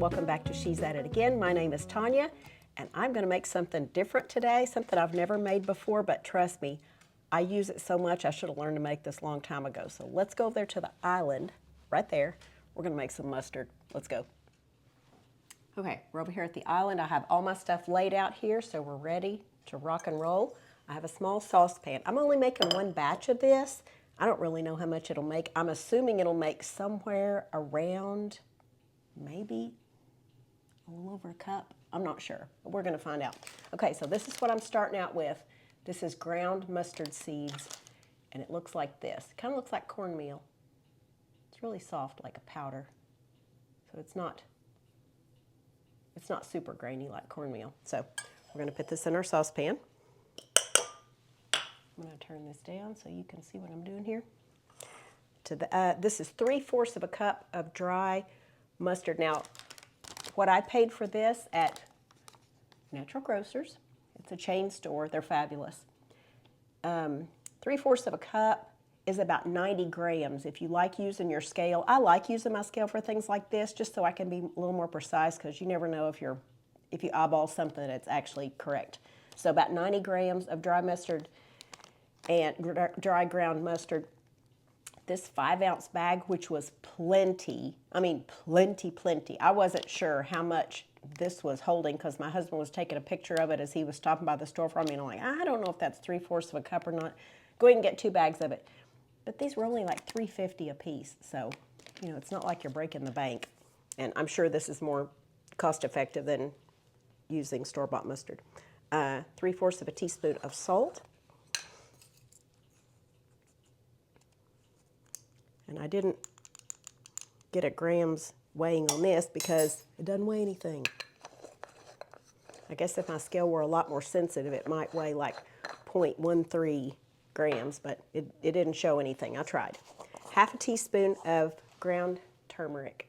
welcome back to She's At It Again. My name is Tanya, and I'm going to make something different today, something I've never made before, but trust me, I use it so much I should have learned to make this a long time ago. So let's go over there to the island, right there. We're going to make some mustard. Let's go. Okay, we're over here at the island. I have all my stuff laid out here, so we're ready to rock and roll. I have a small saucepan. I'm only making one batch of this. I don't really know how much it'll make. I'm assuming it'll make somewhere around maybe a little over a cup. I'm not sure, but we're going to find out. Okay, so this is what I'm starting out with. This is ground mustard seeds, and it looks like this. It kind of looks like cornmeal. It's really soft, like a powder. So it's not super grainy like cornmeal. So we're going to put this in our saucepan. I'm going to turn this down so you can see what I'm doing here. This is 3/4 of a cup of dry mustard. Now, what I paid for this at Natural Grocers, it's a chain store, they're fabulous. 3/4 of a cup is about 90 grams. If you like using your scale, I like using my scale for things like this just so I can be a little more precise, because you never know if you eyeball something that's actually correct. So about 90 grams of dry mustard and dry ground mustard. This 5-ounce bag, which was plenty, I mean plenty. I wasn't sure how much this was holding because my husband was taking a picture of it as he was stopping by the store for me, and I'm like, I don't know if that's 3/4 of a cup or not. Go ahead and get 2 bags of it. But these were only like $3.50 a piece, so you know, it's not like you're breaking the bank. And I'm sure this is more cost effective than using store-bought mustard. 3/4 of a teaspoon of salt. And I didn't get a grams weighing on this because it doesn't weigh anything. I guess if my scale were a lot more sensitive, it might weigh like 0.13 grams, but it didn't show anything. I tried. 1/2 teaspoon of ground turmeric.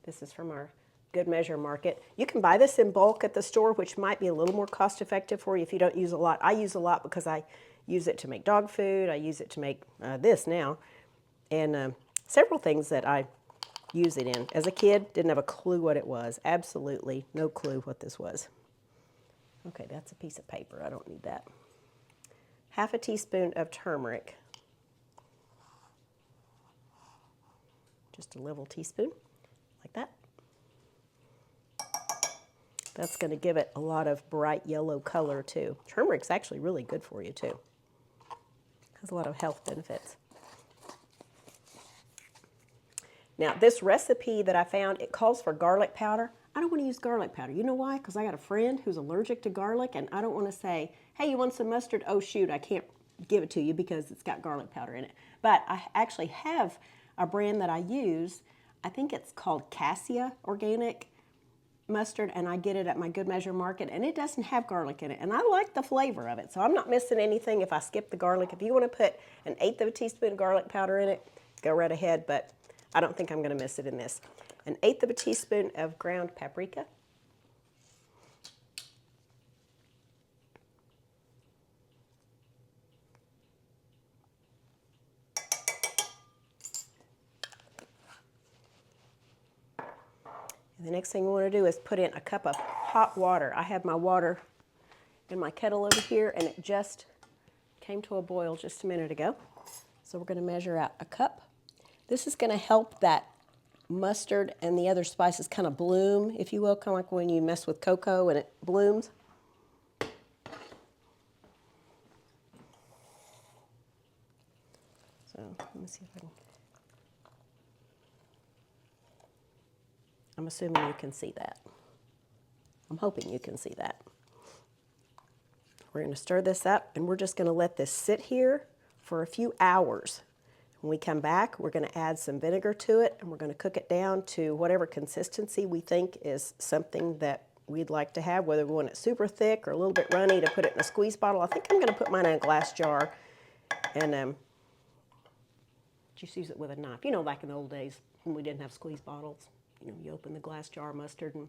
This is from our Good Measure Market. You can buy this in bulk at the store, which might be a little more cost effective for you if you don't use a lot. I use a lot because I use it to make dog food. I use it to make this now. And several things that I use it in. As a kid, didn't have a clue what it was. Absolutely no clue what this was. Okay, that's a piece of paper. I don't need that. 1/2 teaspoon of turmeric. Just a level teaspoon, like that. That's going to give it a lot of bright yellow color too. Turmeric's actually really good for you too. Has a lot of health benefits. Now, this recipe that I found, it calls for garlic powder. I don't want to use garlic powder. You know why? Because I got a friend who's allergic to garlic, and I don't want to say, hey, you want some mustard? Oh, shoot, I can't give it to you because it's got garlic powder in it. But I actually have a brand that I use. I think it's called Cassia Organic Mustard, and I get it at my Good Measure Market, and it doesn't have garlic in it. And I like the flavor of it, so I'm not missing anything if I skip the garlic. If you want to put 1/8 of a teaspoon of garlic powder in it, go right ahead, but I don't think I'm going to miss it in this. 1/8 of a teaspoon of ground paprika. And the next thing we want to do is put in a cup of hot water. I have my water in my kettle over here, and it just came to a boil just a minute ago. So we're going to measure out a cup. This is going to help that mustard and the other spices kind of bloom, if you will, kind of like when you mess with cocoa and it blooms. So let me see if I can. I'm assuming you can see that. I'm hoping you can see that. We're going to stir this up, and we're just going to let this sit here for a few hours. When we come back, we're going to add some vinegar to it, and we're going to cook it down to whatever consistency we think is something that we'd like to have, whether we want it super thick or a little bit runny to put it in a squeeze bottle. I think I'm going to put mine in a glass jar and just use it with a knife. You know, like in the old days when we didn't have squeeze bottles. You know, you open the glass jar of mustard and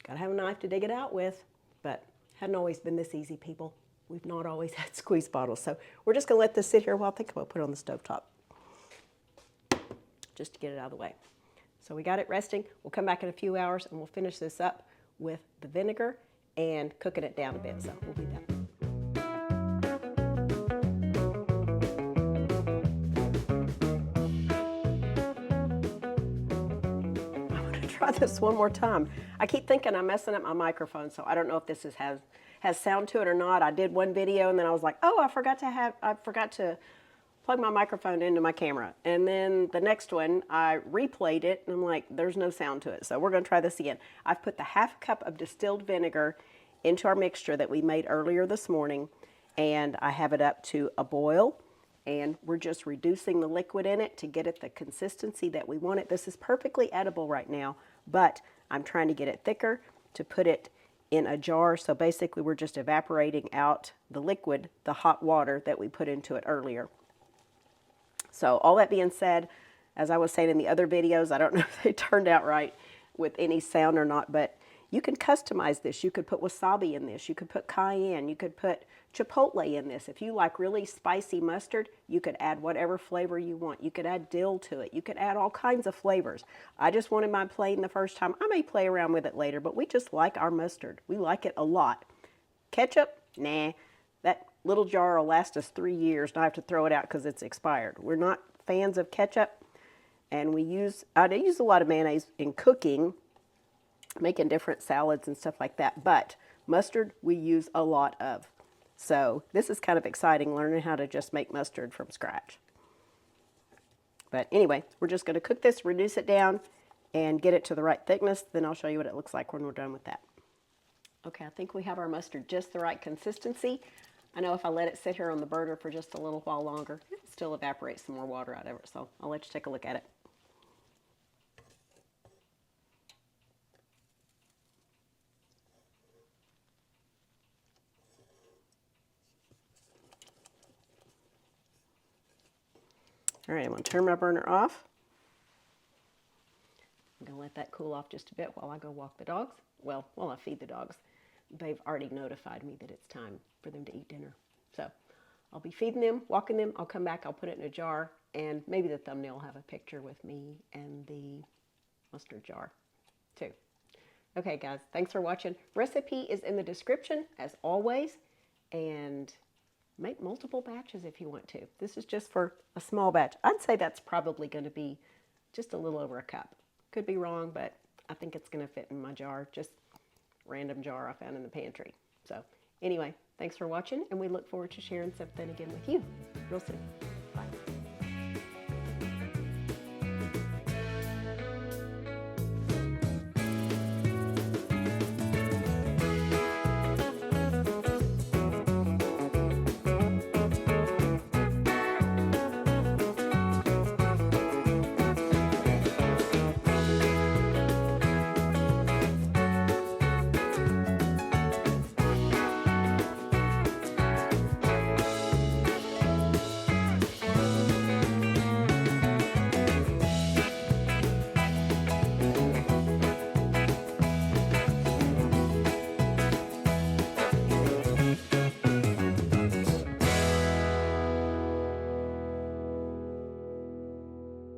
got to have a knife to dig it out with. But hadn't always been this easy, people. We've not always had squeeze bottles. So we're just going to let this sit here a while. I think I'm going to put it on the stovetop just to get it out of the way. So we got it resting. We'll come back in a few hours and we'll finish this up with the vinegar and cooking it down a bit. So we'll be back. Try this one more time. I keep thinking I'm messing up my microphone, so I don't know if this has sound to it or not. I did one video and then I was like, oh, I forgot to plug my microphone into my camera. And then the next one, I replayed it and I'm like, there's no sound to it. So we're gonna try this again. I've put the half cup of distilled vinegar into our mixture that we made earlier this morning, and I have it up to a boil. And we're just reducing the liquid in it to get it the consistency that we want it. This is perfectly edible right now, but I'm trying to get it thicker to put it in a jar. So basically we're just evaporating out the liquid, the hot water that we put into it earlier. So all that being said, as I was saying in the other videos, I don't know if they turned out right with any sound or not, but you can customize this. You could put wasabi in this. You could put cayenne. You could put chipotle in this. If you like really spicy mustard, you could add whatever flavor you want. You could add dill to it. You could add all kinds of flavors. I just wanted mine plain the first time. I may play around with it later, but we just like our mustard. We like it a lot. Ketchup? Nah. That little jar will last us 3 years, and I have to throw it out because it's expired. We're not fans of ketchup, and I use a lot of mayonnaise in cooking, making different salads and stuff like that, but mustard we use a lot of. So this is kind of exciting, learning how to just make mustard from scratch. But anyway, we're just going to cook this, reduce it down, and get it to the right thickness. Then I'll show you what it looks like when we're done with that. Okay, I think we have our mustard just the right consistency. I know if I let it sit here on the burner for just a little while longer, it'll still evaporate some more water out of it. So I'll let you take a look at it. All right, I'm going to turn my burner off. I'm going to let that cool off just a bit while I go walk the dogs. Well, while I feed the dogs. They've already notified me that it's time for them to eat dinner. So I'll be feeding them, walking them. I'll come back, I'll put it in a jar, and maybe the thumbnail will have a picture with me and the mustard jar too. Okay, guys, thanks for watching. Recipe is in the description, as always, and make multiple batches if you want to. This is just for a small batch. I'd say that's probably going to be just a little over a cup. Could be wrong, but I think it's going to fit in my jar. Just random jar I found in the pantry. So anyway, thanks for watching, and we look forward to sharing something again with you real soon.